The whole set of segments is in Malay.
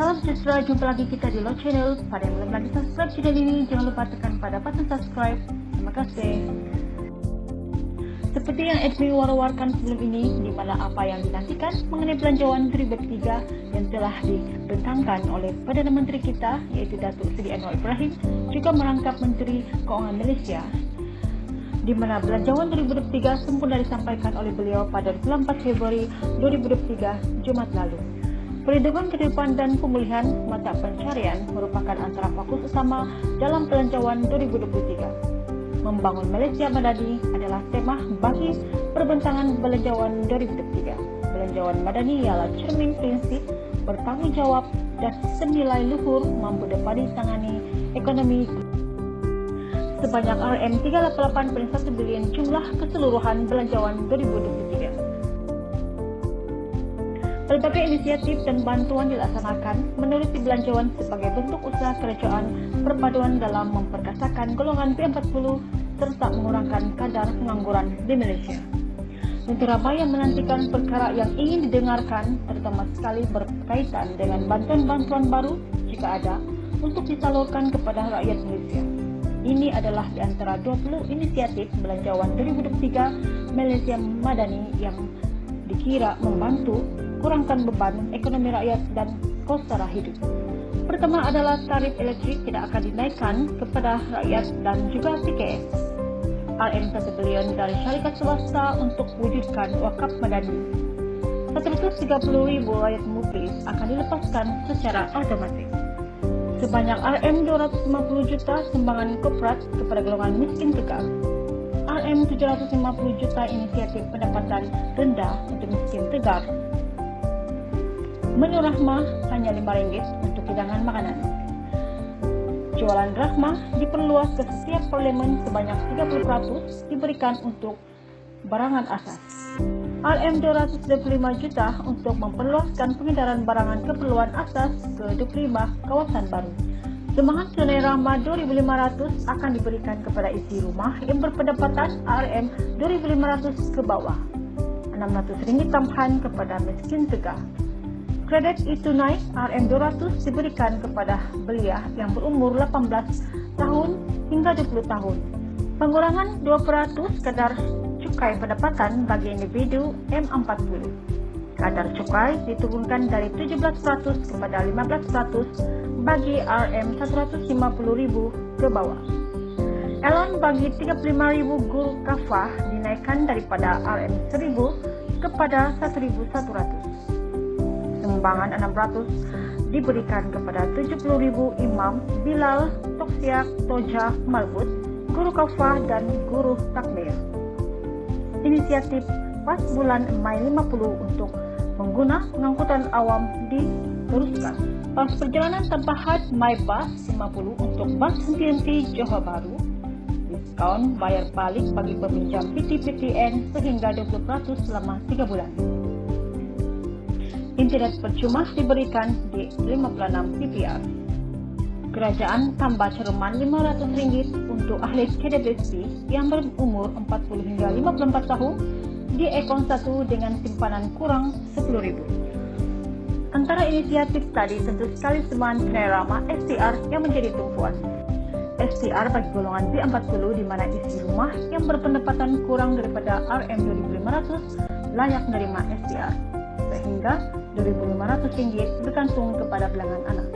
Salam sejahtera, jumpa lagi kita di Lo Channel. Pada yang belum lagi subscribe channel ini, jangan lupa tekan pada button subscribe. Terima kasih. Seperti yang admin war-warkan sebelum ini, di mana apa yang dinantikan mengenai belanjawan 2023 yang telah dibentangkan oleh Perdana Menteri kita, yaitu Datuk Seri Anwar Ibrahim, juga merangkap Menteri Keuangan Malaysia, di mana belanjawan 2023 sempurna disampaikan oleh beliau pada 24 Februari 2023, Jumat lalu. Perlindungan ke depan dan pemulihan mata pencarian merupakan antara fokus utama dalam belanjawan 2023. Membangun Malaysia Madani adalah tema bagi perbentangan belanjawan 2023. Belanjawan Madani ialah cermin prinsip bertanggung jawab dan senilai luhur mampu dapat ditangani ekonomi. Sebanyak RM388.1 bilion jumlah keseluruhan belanjawan 2023. Berbagai inisiatif dan bantuan dilaksanakan menuruti belanjawan sebagai bentuk usaha kerajaan perpaduan dalam memperkasakan golongan B40 serta mengurangkan kadar pengangguran di Malaysia. Untuk ramai yang menantikan perkara yang ingin didengarkan, terutama sekali berkaitan dengan bantuan-bantuan baru jika ada untuk disalurkan kepada rakyat Malaysia. Ini adalah di antara 20 inisiatif belanjawan 2023 Malaysia Madani yang dikira membantu kurangkan beban ekonomi rakyat dan kos taraf hidup. Pertama adalah tarif elektrik tidak akan dinaikkan kepada rakyat dan juga PKS. RM1 bilion dari syarikat swasta untuk wujudkan wakaf madani. 130,000 rakyat muflis akan dilepaskan secara otomatis. Sebanyak RM250 juta sumbangan korporat kepada golongan miskin tegar. RM750 juta inisiatif pendapatan rendah untuk miskin tegar. Menu rahmah hanya RM5 untuk hidangan makanan. Jualan rahmah diperluas ke setiap parlimen sebanyak 30% diberikan untuk barangan asas. RM225 juta untuk memperluaskan pengedaran barangan keperluan asas ke 25 kawasan baru. Sumbangan tunai rahmah 2,500 akan diberikan kepada isi rumah yang berpendapatan RM2,500 ke bawah. RM600 tambahan kepada miskin tegar. Kredit e-tunai RM200 diberikan kepada belia yang berumur 18 tahun hingga 20 tahun. Pengurangan 2% kadar cukai pendapatan bagi individu M40. Kadar cukai diturunkan dari 17% kepada 15% bagi RM150,000 ke bawah. Elon bagi 35,000 guru kafah dinaikkan daripada RM1,000 kepada 1,100. Sumbangan 600 diberikan kepada 70,000 imam, bilal, toksiak, toja, malbut, guru kafah dan guru takmir. Inisiatif pas bulan Mei 50 untuk pengguna pengangkutan awam diteruskan. Pas perjalanan tanpa had MyBus 50 untuk bas henti-henti Johor Bahru. Diskaun bayar balik bagi peminjam PTPTN sehingga 20% selama 3 bulan. Internet percuma diberikan di 56 PPR. Kerajaan tambah ceruman RM500 untuk ahli KWSP yang berumur 40 hingga 54 tahun di akaun 1 dengan simpanan kurang RM10,000. Antara inisiatif tadi tentu sekali sumbangan tunai ramah STR yang menjadi tumpuan. STR bagi golongan B40 di mana isi rumah yang berpendapatan kurang daripada RM2,500 layak menerima STR, sehingga RM2,500 bergantung kepada bilangan anak.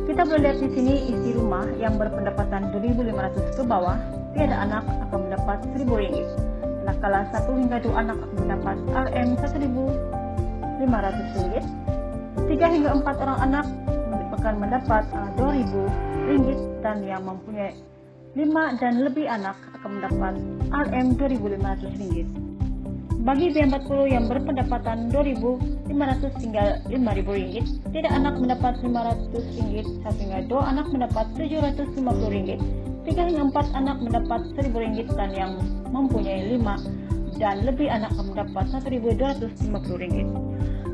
Kita boleh lihat di sini isi rumah yang berpendapatan RM2,500 ke bawah, tiada anak akan mendapat RM1,000. Manakala 1 hingga 2 anak akan mendapat RM1,500. 3 hingga 4 orang anak akan mendapat RM2,000 dan yang mempunyai 5 dan lebih anak akan mendapat RM2,500. Bagi B40 yang berpendapatan RM2,500 hingga RM5,000, tidak anak mendapat RM500, 1 hingga 2 anak mendapat RM750, 3 hingga 4 anak mendapat RM1,000 dan yang mempunyai 5 dan lebih anak akan mendapat RM1,250.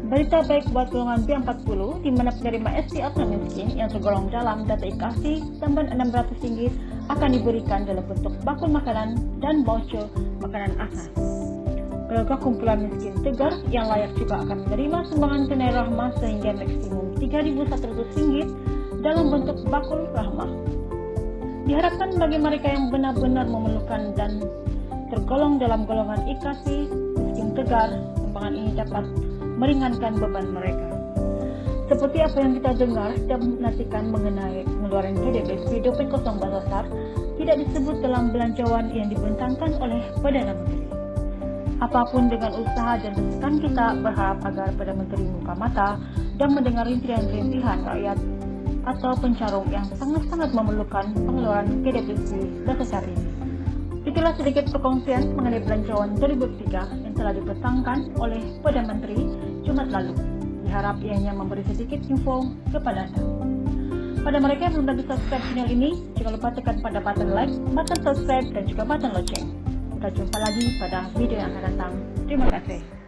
Berita baik buat golongan B40 di mana penerima STR miskin yang tergolong dalam data IKASI tambahan RM600 akan diberikan dalam bentuk bakul makanan dan voucher makanan asas. Keluarga kumpulan miskin tegar yang layak juga akan menerima sumbangan tunai rahmah sehingga maksimum Rp3.100 dalam bentuk bakul rahmah. Diharapkan bagi mereka yang benar-benar memerlukan dan tergolong dalam golongan IKASI Miskin Tegar, sumbangan ini dapat meringankan beban mereka. Seperti apa yang kita dengar dan menantikan mengenai pengeluaran KDP 2.0 Basasar tidak disebut dalam belanjawan yang dibentangkan oleh Perdana Menteri. Apapun dengan usaha dan desakan kita berharap agar Perdana Menteri buka mata dan mendengar rintihan-rintihan rakyat atau pencarung yang sangat-sangat memerlukan pengeluaran KDP Basasar ini. Itulah sedikit perkongsian mengenai belanjawan 2003 yang telah dipetangkan oleh Perdana Menteri Jumat lalu. Diharap ianya memberi sedikit info kepada Anda. Pada mereka yang belum lagi subscribe channel ini, jangan lupa tekan pada button like, button subscribe, dan juga button lonceng. Kita jumpa lagi pada video yang akan datang. Terima kasih.